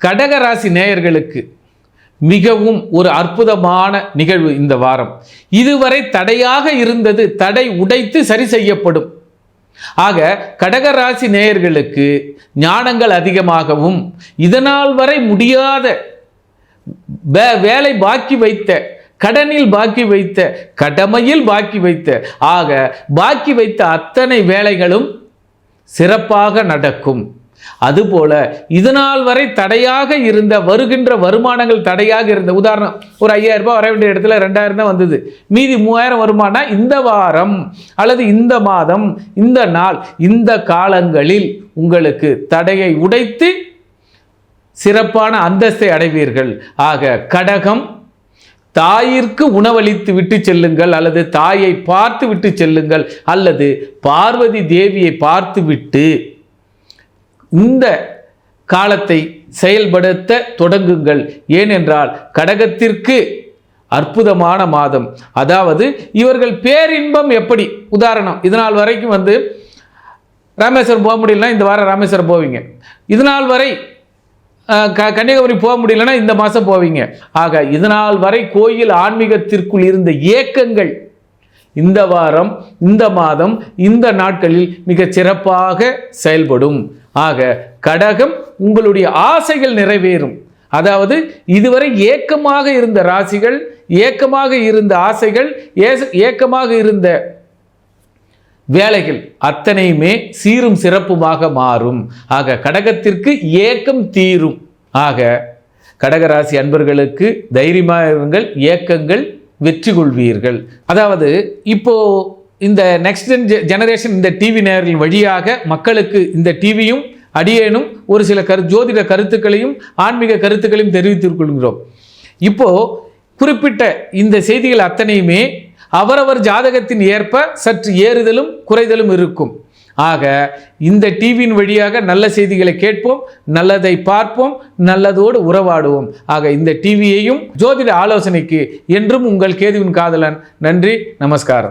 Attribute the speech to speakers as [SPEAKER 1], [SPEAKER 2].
[SPEAKER 1] கடக ராசி நேயர்களுக்கு மிகவும் ஒரு அற்புதமான நிகழ்வு இந்த வாரம். இதுவரை தடையாக இருந்தது தடை உடைத்து சரி செய்யப்படும். ஆக கடகராசி நேயர்களுக்கு ஞானங்கள் அதிகமாகவும், இதனால் வரை முடியாத வேலை பாக்கி வைத்த, கடனில் பாக்கி வைத்த, கடமையில் பாக்கி வைத்த, ஆக பாக்கி வைத்த அத்தனை வேலைகளும் சிறப்பாக நடக்கும். அதுபோல இதனால் வரை தடையாக இருந்த வருகின்ற வருமானங்கள் தடையாக இருந்த, உதாரணம் ஒரு 5000 ரூபாய் வர வேண்டிய இடத்துல 2000 தான் வந்தது, மீதி 3000 வருமானம் இந்த வாரம் அல்லது இந்த மாதம், இந்த நாள், இந்த காலங்களில் உங்களுக்கு தடையை உடைத்து சிறப்பான அந்தஸ்தை அடைவீர்கள். ஆக கடகம், தாயிற்கு உணவளித்து விட்டு செல்லுங்கள், அல்லது தாயை பார்த்து விட்டு செல்லுங்கள், அல்லது பார்வதி தேவியை பார்த்து விட்டு இந்த காலத்தை செயல்படுத்த தொடங்குங்கள். ஏனென்றால் கடகத்திற்கு அற்புதமான மாதம். அதாவது இவர்கள் பேரின்பம் எப்படி, உதாரணம் இதனால் வரைக்கும் ராமேஸ்வரம் போக முடியலன்னா இந்த வாரம் ராமேஸ்வரம் போவீங்க, இதனால் வரை கன்னியாகுமரி போக முடியலன்னா இந்த மாதம் போவீங்க. ஆக இதனால் வரை கோயில் ஆன்மீகத்திற்குள் இருந்த ஏக்கங்கள் இந்த வாரம், இந்த மாதம், இந்த நாட்களில் மிக சிறப்பாக செயல்படும். ஆக கடகம், உங்களுடைய ஆசைகள் நிறைவேறும். அதாவது இதுவரை ஏக்கமாக இருந்த ராசிகள், ஏக்கமாக இருந்த ஆசைகள், ஏக்கமாக இருந்த வேலைகள் அத்தனையுமே சீரும் சிறப்புமாக மாறும். ஆக கடகத்திற்கு ஏக்கம் தீரும். ஆக கடகராசி அன்பர்களுக்கு தைரியமாக இருங்கள், ஏக்கங்கள் வெற்றி கொள்வீர்கள். அதாவது இப்போ இந்த நெக்ஸ்ட் ஜெனரேஷன் இந்த டிவி நேயர்கள் வழியாக மக்களுக்கு இந்த டிவியும் அடியேனும் ஒரு சில ஜோதிட கருத்துக்களையும் ஆன்மீக கருத்துக்களையும் தெரிவித்துக் கொள்கிறோம். இப்போ குறிப்பிட்ட இந்த செய்திகள் அத்தனையுமே அவரவர் ஜாதகத்தின் ஏற்ப சற்று ஏறுதலும் குறைதலும் இருக்கும். ஆக இந்த டிவியின் வழியாக நல்ல செய்திகளை கேட்போம், நல்லதை பார்ப்போம், நல்லதோடு உறவாடுவோம். ஆக இந்த டிவியையும் ஜோதிட ஆலோசனைக்கு என்றும் உங்கள் கேதுவின் காதலன். நன்றி, நமஸ்காரம்.